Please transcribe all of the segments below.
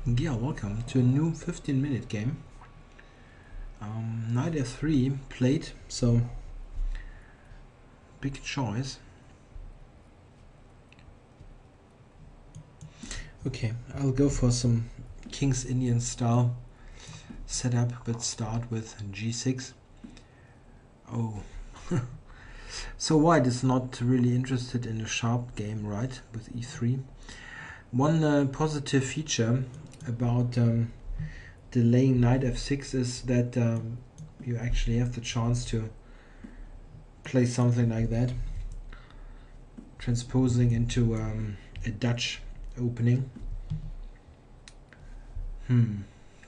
Yeah, welcome to a new 15-minute game. Knight f3 played, so big choice. Okay, I'll go for some King's Indian style setup, but start with g6. Oh, so white is not really interested in a sharp game, right, with e3. One positive feature about delaying knight f6 is that you actually have the chance to play something like that, transposing into a Dutch opening.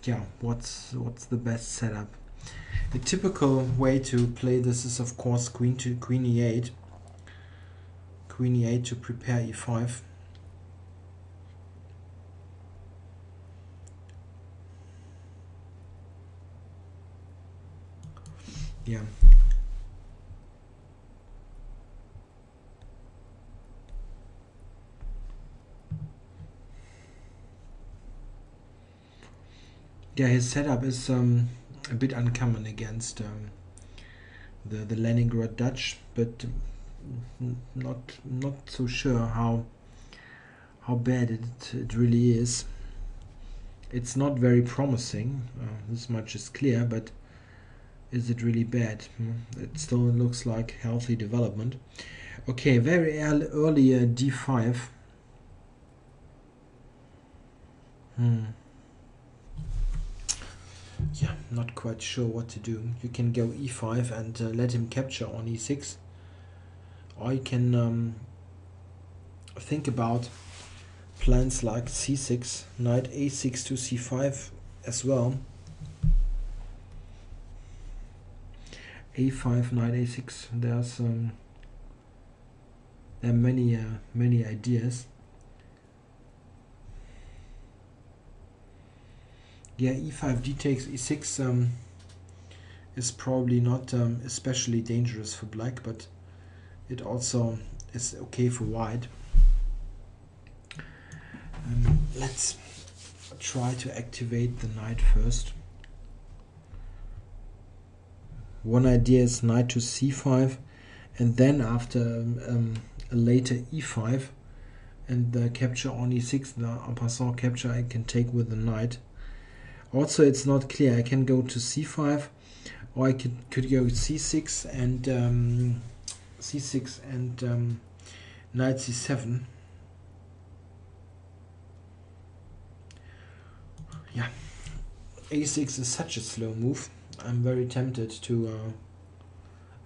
Yeah, what's the best setup? The typical way to play this is of course queen e8 to prepare e5. Yeah. Yeah, his setup is a bit uncommon against the Leningrad Dutch, but not so sure how bad it really is. It's not very promising. This much is clear, but is it really bad? It still looks like healthy development. Okay, very early d5. Yeah, not quite sure what to do. You can go e5 and let him capture on e6, or you can think about plans like c6, knight a6 to c5 as well. a5, knight a6. There are many ideas. Yeah, e5 d takes e6 is probably not especially dangerous for black, but it also is okay for white. Let's try to activate the knight first. One idea is knight to c5, and then after a later e5 and the capture on e6, the en passant capture I can take with the knight. Also, it's not clear. I can go to c5, or I could go c6 and knight c7. Yeah, a6 is such a slow move. I'm very tempted to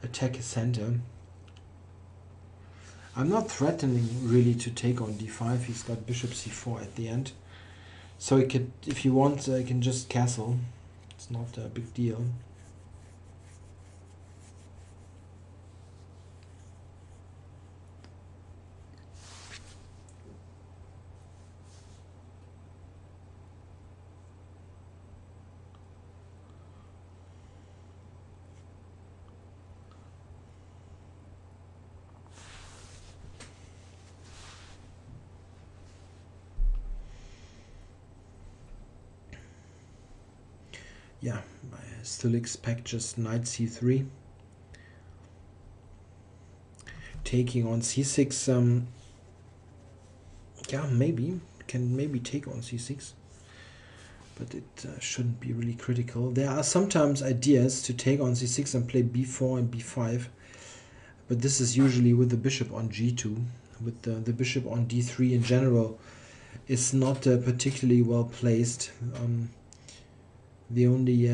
attack his center. I'm not threatening really to take on d5. He's got bishop c4 at the end, so he could, if he wants, I can just castle. It's not a big deal. Yeah, I still expect just knight c3. Taking on c6, yeah, can maybe take on c6, but it shouldn't be really critical. There are sometimes ideas to take on c6 and play b4 and b5, but this is usually with the bishop on g2. With the bishop on d3 in general is not particularly well placed. The only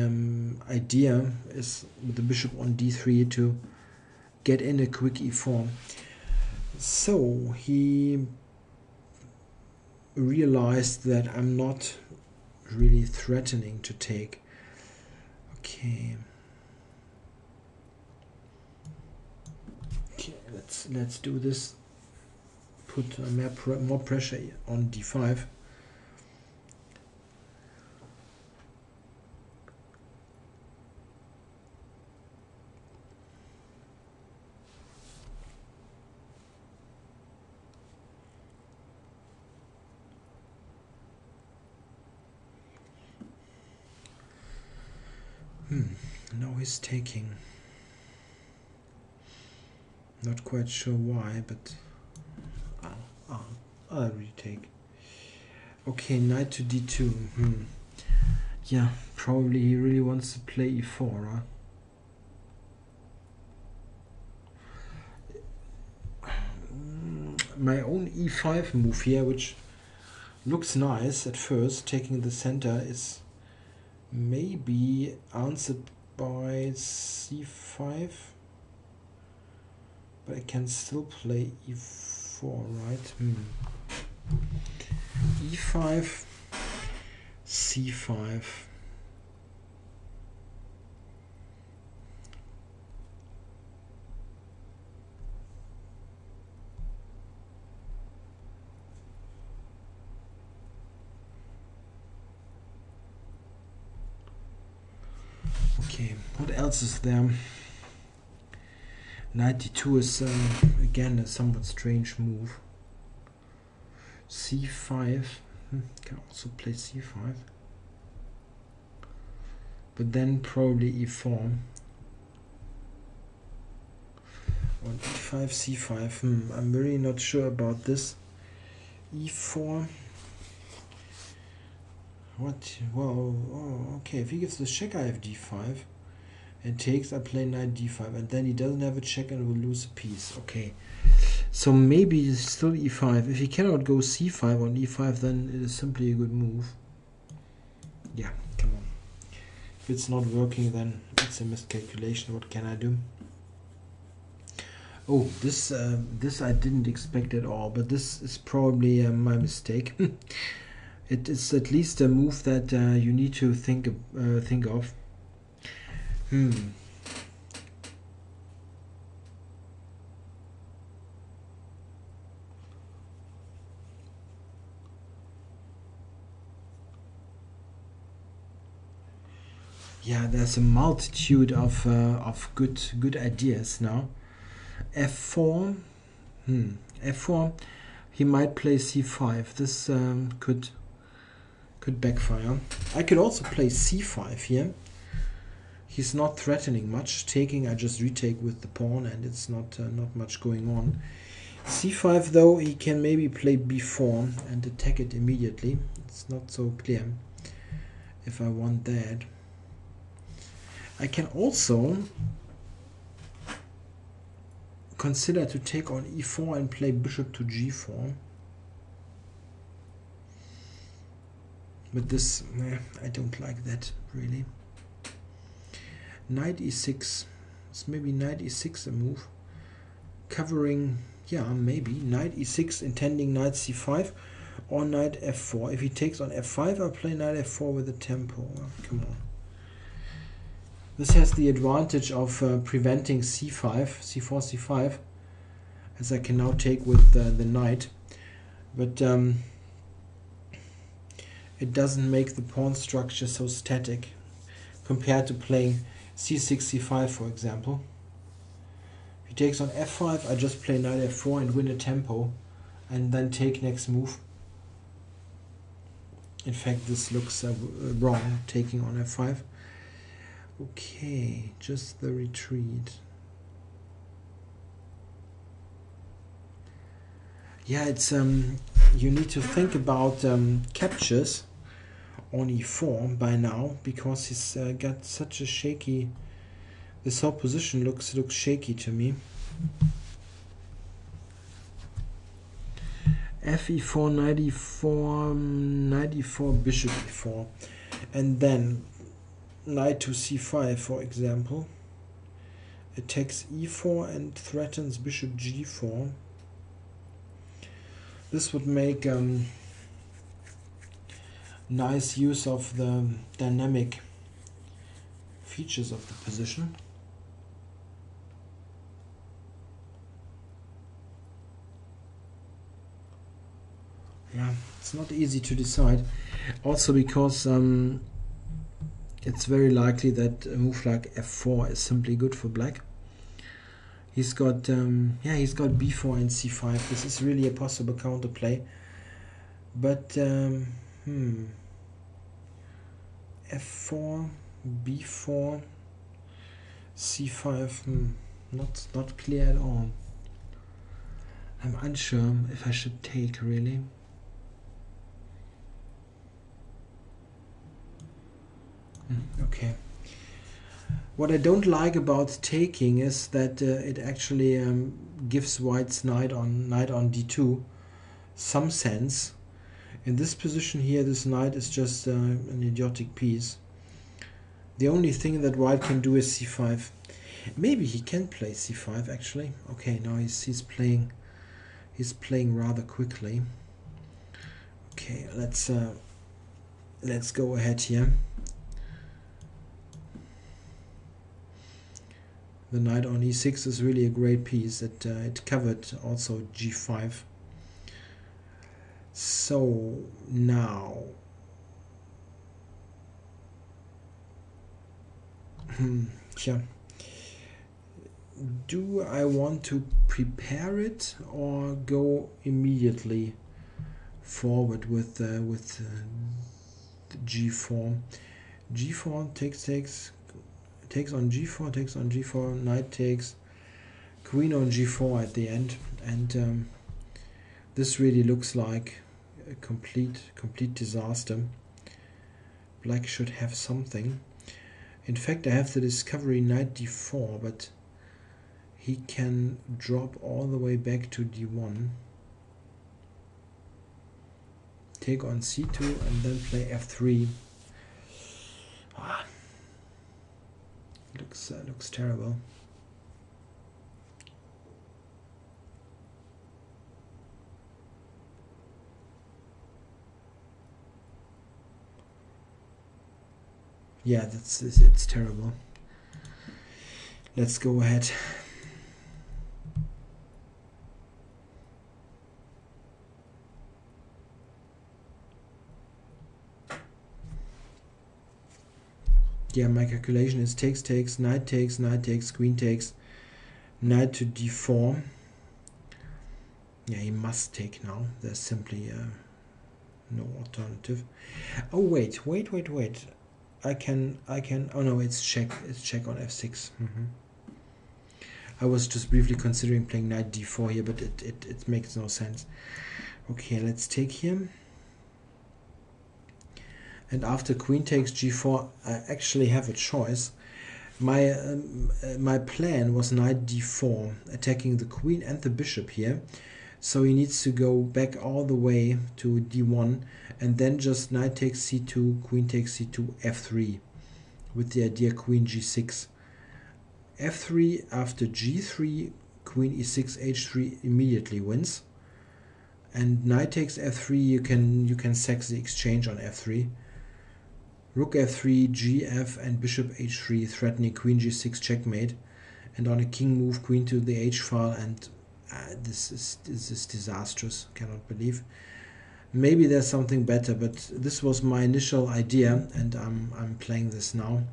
idea is with the bishop on d3 to get in a quick e4. So he realized that I'm not really threatening to take. Okay, let's do this. Put more pressure on d5. Now he's taking. Not quite sure why, but I'll retake. Okay, knight to d2. Yeah, probably he really wants to play e4, huh? My own e5 move here, which looks nice at first, taking the center, is maybe answered by c5, but I can still play e4, right? e5, c5. Okay, what else is there? Knight d2 is again a somewhat strange move. c5, can also play c5, but then probably e4. On e5, c5, I'm really not sure about this. e4. What? Well, oh, okay. If he gives the check, I have d5, and takes, I play knight d5, and then he doesn't have a check and will lose a piece. Okay, so maybe it's still e5. If he cannot go c5 on e5, then it is simply a good move. Yeah, come on. If it's not working, then it's a miscalculation. What can I do? Oh, this I didn't expect at all, but this is probably my mistake. It is at least a move that you need to think of. Yeah, there's a multitude of good ideas now. f4. f4. He might play c5. This could backfire. I could also play c5 here. He's not threatening much. Taking, I just retake with the pawn, and it's not much going on. c5 though, he can maybe play b4 and attack it immediately. It's not so clear if I want that. I can also consider to take on e4 and play bishop to g4. But this, I don't like that, really. Knight e6. It's maybe knight e6 a move. Covering, yeah, maybe. Knight e6 intending knight c5 or knight f4. If he takes on f5, I play knight f4 with a tempo. Come on. This has the advantage of preventing c5, c4, c5, as I can now take with the knight. But it doesn't make the pawn structure so static compared to playing c6, c5, for example. If he takes on f5, I just play knight f4 and win a tempo, and then take next move. In fact, this looks wrong, taking on f5. Okay, just the retreat. Yeah, it's you need to think about captures on e4 by now, because he's got such a shaky. This whole position looks shaky to me. Fe4, knight e4, knight e4, bishop e4, and then knight to c5, for example. Attacks e4 and threatens bishop g4. This would make nice use of the dynamic features of the position. Yeah, it's not easy to decide. Also because it's very likely that a move like f4 is simply good for black. He's got he's got b4 and c5. This is really a possible counterplay. But f4, b4, c5, not clear at all. I'm unsure if I should take, really. Okay. What I don't like about taking is that it actually gives white's knight on d2 some sense. In this position here, this knight is just an idiotic piece. The only thing that white can do is c5. Maybe he can play c5 actually. Okay, now he's playing rather quickly. Okay, let's go ahead here. The knight on e6 is really a great piece. It covered also g5. So now yeah. Do I want to prepare it or go immediately forward with the g4? G4 takes on g4, knight takes, queen on g4 at the end, and this really looks like a complete disaster. Black should have something. In fact, I have the discovery knight d4, but he can drop all the way back to d1, take on c2, and then play f3. Looks terrible. Yeah, it's terrible. Let's go ahead. Yeah, my calculation is takes, knight takes, queen takes, knight to d4. Yeah, he must take now. There's simply no alternative. Oh wait. I can. Oh no, it's check. It's check on f6. I was just briefly considering playing knight d4 here, but it makes no sense. Okay, let's take here. And after queen takes g4, I actually have a choice. My plan was knight d4, attacking the queen and the bishop here. So he needs to go back all the way to d1, and then just knight takes c2, queen takes c2, f3, with the idea queen g6. f3 after g3, queen e6, h3 immediately wins. And knight takes f3, you can sack the exchange on f3. Rook f3, gf, and bishop h3, threatening queen g6 checkmate. And on a king move, queen to the h file, and this is disastrous. Cannot believe. Maybe there's something better, but this was my initial idea, and I'm playing this now.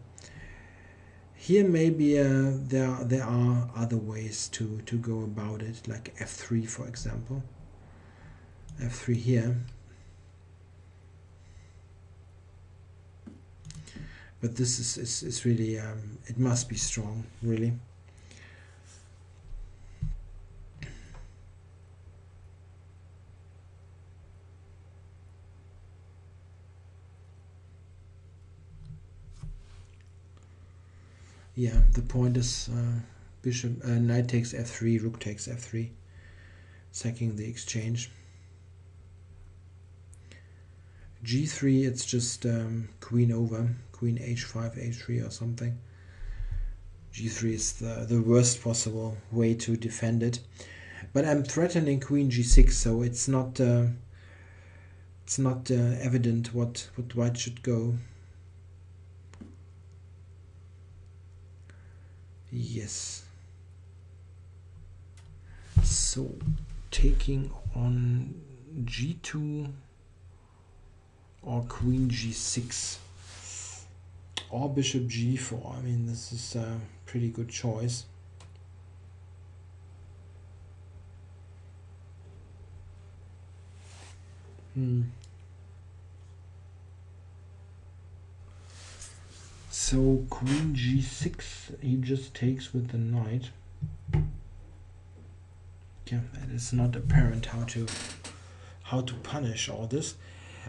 Here maybe there are other ways to go about it, like f3 for example. f3 here. But this is really, it must be strong, really. Yeah, the point is bishop, knight takes f3, rook takes f3, sacking the exchange. g3, it's just queen over, queen h5, h3 or something. g3 is the worst possible way to defend it. But I'm threatening queen g6, so it's not evident what white should go. Yes. So taking on g2 or queen g6 or bishop g4. I mean, this is a pretty good choice. So queen g6, he just takes with the knight. Yeah, it is not apparent how to punish all this.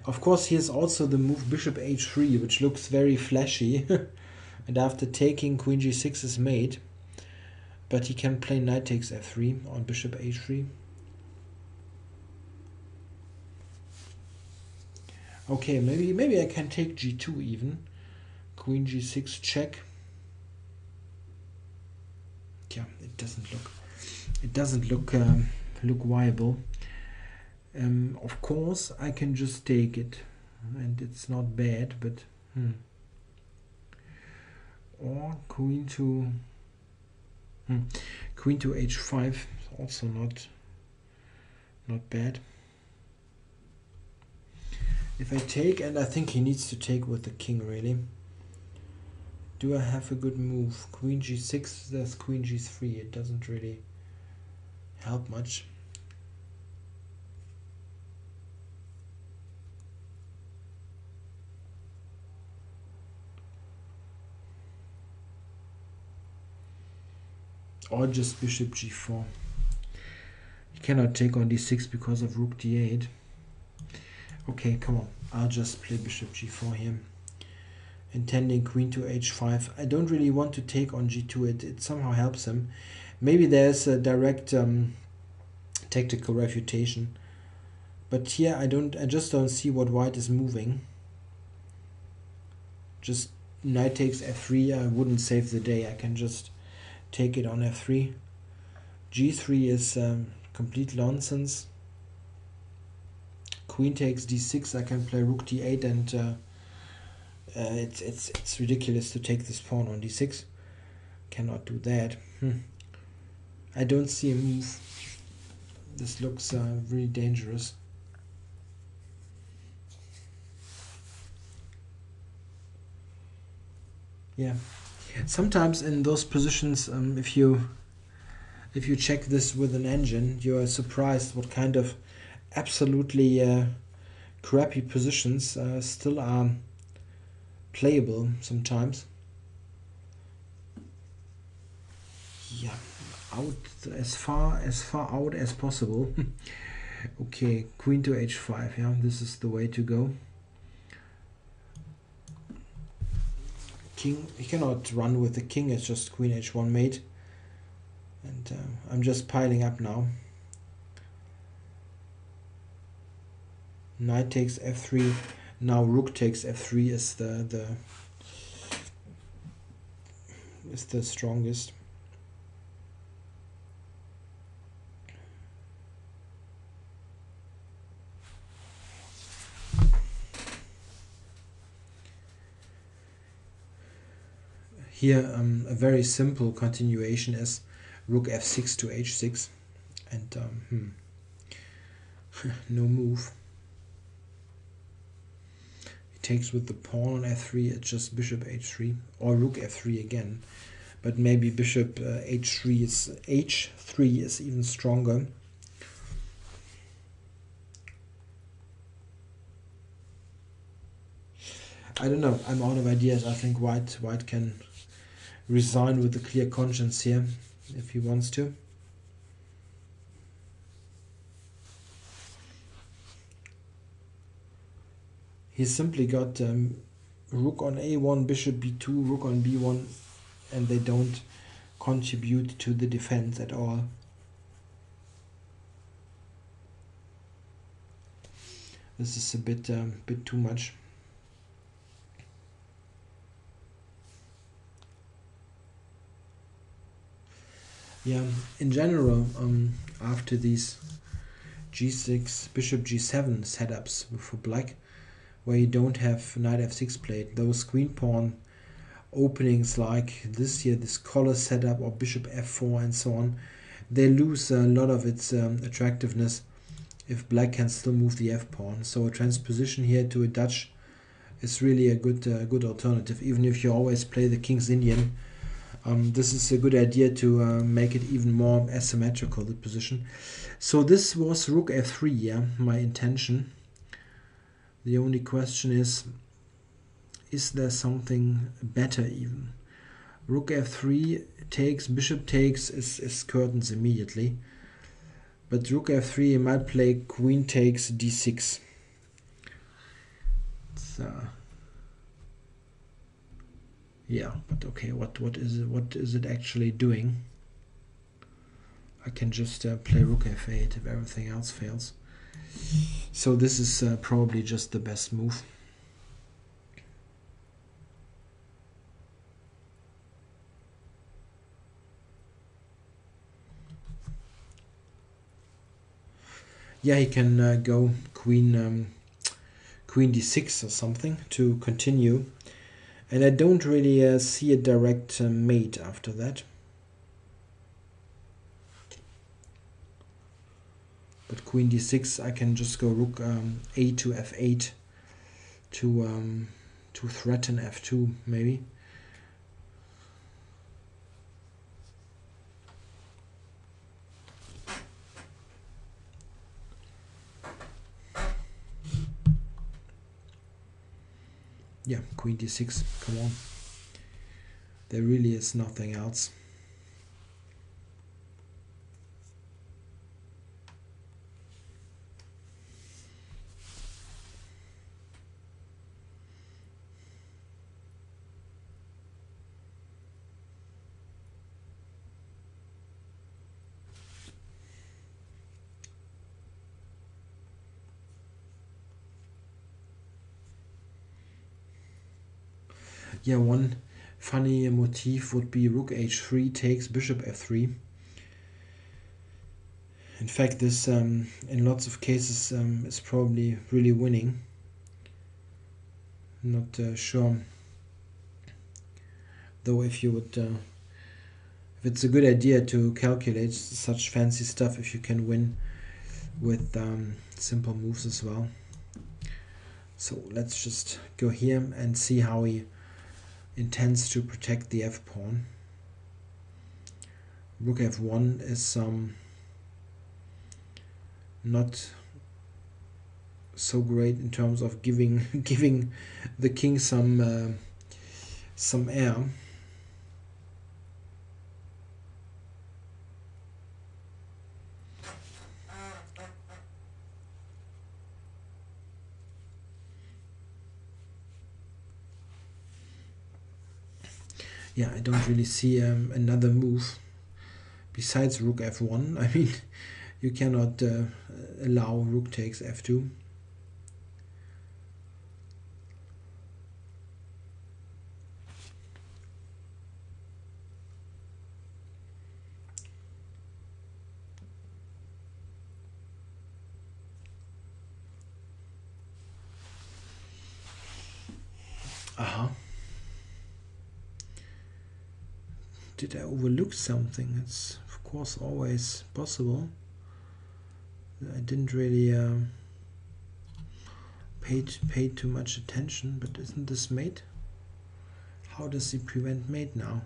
Of course, here's also the move bishop h3, which looks very flashy. And after taking, queen g6 is made. But he can play knight takes f3 on bishop h3. Okay, maybe I can take g2 even. Queen g6 check. Yeah, it doesn't look viable. Of course, I can just take it, and it's not bad. But or queen to h5, also not bad. If I take, and I think he needs to take with the king, really. Do I have a good move? Queen g6, there's queen g3. It doesn't really help much. Or just bishop g4. He cannot take on d6 because of rook d8. Okay, come on. I'll just play bishop g4 here. Intending queen to h5. I don't really want to take on g2. It somehow helps him. Maybe there's a direct tactical refutation. But here I just don't see what white is moving. Just knight takes f3. I wouldn't save the day. I can just take it on f3. g3 is complete nonsense. Queen takes d6. I can play rook d8, and it's ridiculous to take this pawn on d6. Cannot do that. I don't see a move. This looks really dangerous. Yeah. Sometimes in those positions, if you check this with an engine, you are surprised what kind of absolutely crappy positions still are playable sometimes. Yeah, out as far out as possible. Okay, queen to h5. Yeah, this is the way to go. King, he cannot run with the king. It's just queen h1 mate, and I'm just piling up now. Knight takes f3. Now rook takes f3 is the strongest. Here a very simple continuation is rook f6 to h6, and no move. He takes with the pawn on f3. It's just bishop h3 or rook f3 again, but maybe bishop h3 is even stronger. I don't know. I'm out of ideas. I think white can resign with a clear conscience here if he wants to. He's simply got rook on a1, bishop b2, rook on b1, and they don't contribute to the defense at all. This is a bit too much. Yeah, in general, after these g6, bishop g7 setups for black, where you don't have knight f6 played, those queen pawn openings like this here, this collar setup, or bishop f4 and so on, they lose a lot of its attractiveness if black can still move the f pawn. So a transposition here to a Dutch is really a good alternative, even if you always play the King's Indian. This is a good idea to make it even more asymmetrical, the position. So this was rook f3, yeah, my intention. The only question is is there something better even? Rook f3 takes, bishop takes is curtains immediately. But rook f3, he might play queen takes d6. It's, yeah, but okay, what is it actually doing? I can just play rook f8 if everything else fails. So this is probably just the best move. Yeah, he can go queen d6 or something to continue. And I don't really see a direct mate after that. But queen d6, I can just go rook a to f8 to threaten f2 maybe. Yeah, queen d6, come on. There really is nothing else. Yeah, one funny motif would be rook h3 takes bishop f3. In fact, this in lots of cases is probably really winning. I'm not sure, though, if you would, if it's a good idea to calculate such fancy stuff, if you can win with simple moves as well. So let's just go here and see how he intends to protect the f-pawn. Rook f1 is not so great in terms of giving the king some air. Yeah, I don't really see another move besides rook f1. I mean, you cannot allow rook takes f2. Aha. Did I overlook something? It's of course always possible. I didn't really pay too much attention, but isn't this mate? How does he prevent mate now?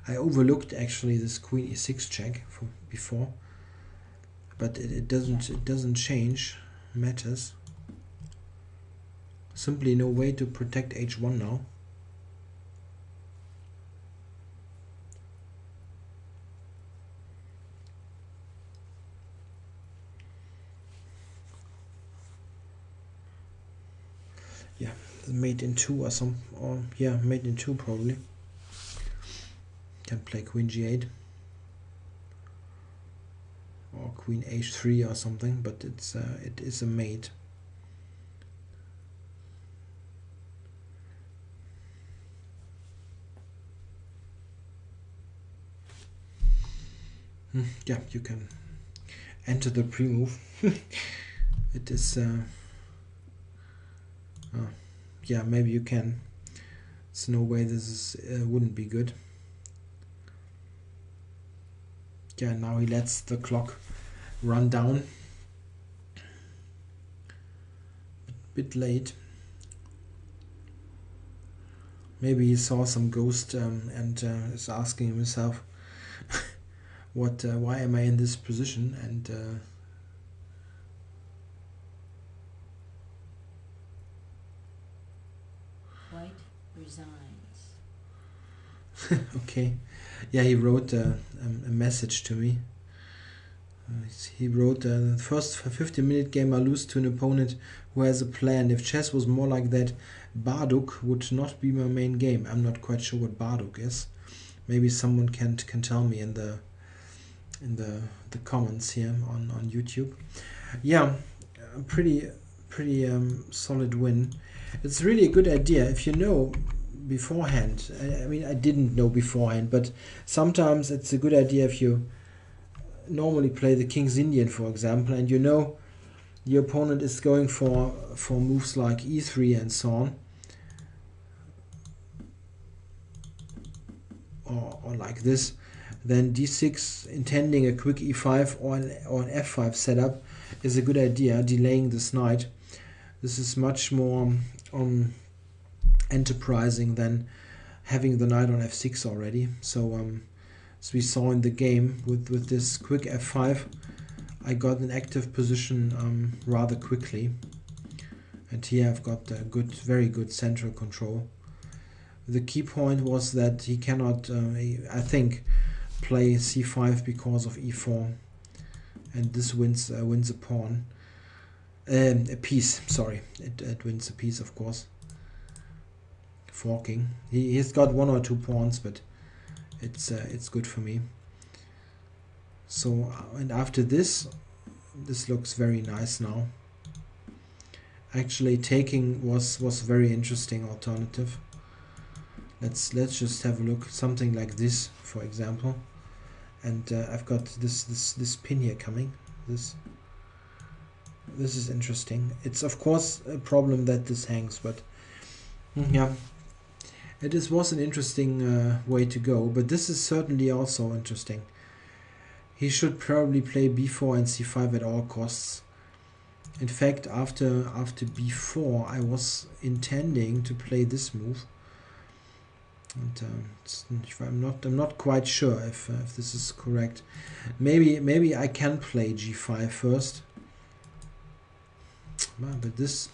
I overlooked actually this queen e6 check before, but it doesn't change matters. Simply no way to protect h1 now. Yeah, mate in 2 or some, or yeah, mate in 2 probably. Can play queen g8 or queen h3 or something, but it is a mate. Yeah, you can enter the pre-move. It is yeah, maybe you can. There's no way this is wouldn't be good. Yeah, now he lets the clock run down. Bit late. Maybe he saw some ghost and is asking himself, "What? Why am I in this position?" And Why resigns. Okay. Yeah, he wrote a message to me. He wrote, the first 50-minute game I lose to an opponent who has a plan. If chess was more like that, Barduk would not be my main game. I'm not quite sure what Barduk is. Maybe someone can tell me in the comments here on YouTube. Yeah, pretty solid win. It's really a good idea if you know beforehand. I mean, I didn't know beforehand, but sometimes it's a good idea if you normally play the King's Indian, for example, and you know the opponent is going for moves like e3 and so on, or like this, then d6 intending a quick e5 or an f5 setup is a good idea, delaying this knight. This is much more enterprising than having the knight on f6 already. So as we saw in the game with this quick f5, I got an active position rather quickly, and here I've got a very good central control. The key point was that he cannot, I think, play c5 because of e4, and this wins a pawn, a piece. Sorry, it wins a piece, of course. Forking. He's got 1 or 2 pawns, but it's good for me. So and after this looks very nice now. Actually, taking was very interesting alternative. Let's just have a look, something like this, for example. And I've got this pin here coming. This is interesting. It's of course a problem that this hangs, but yeah, it was an interesting way to go. But this is certainly also interesting. He should probably play b4 and c5 at all costs. In fact, after b4, I was intending to play this move. And I'm not quite sure if this is correct. Maybe I can play g5 first. But this,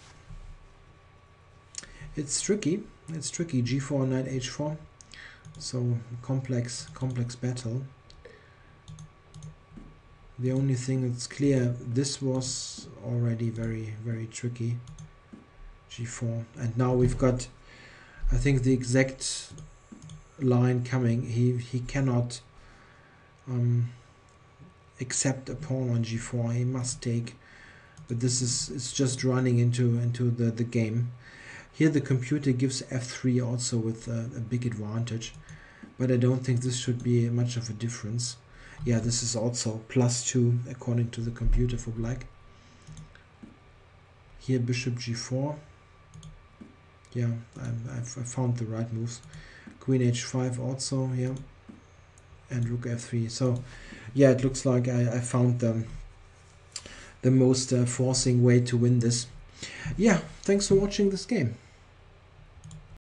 it's tricky. It's tricky. g4, knight h4. So complex battle. The only thing that's clear, this was already very tricky. g4, and now we've got, I think, the exact line coming. He cannot accept a pawn on g4. He must take, but this is, it's just running into the game. Here the computer gives f3 also with a big advantage, but I don't think this should be much of a difference. Yeah, this is also +2 according to the computer for black. Here bishop g4. Yeah, I found the right moves. Queen h5 also here, and rook f3. So yeah, it looks like I found the most forcing way to win this. Yeah, thanks for watching this game.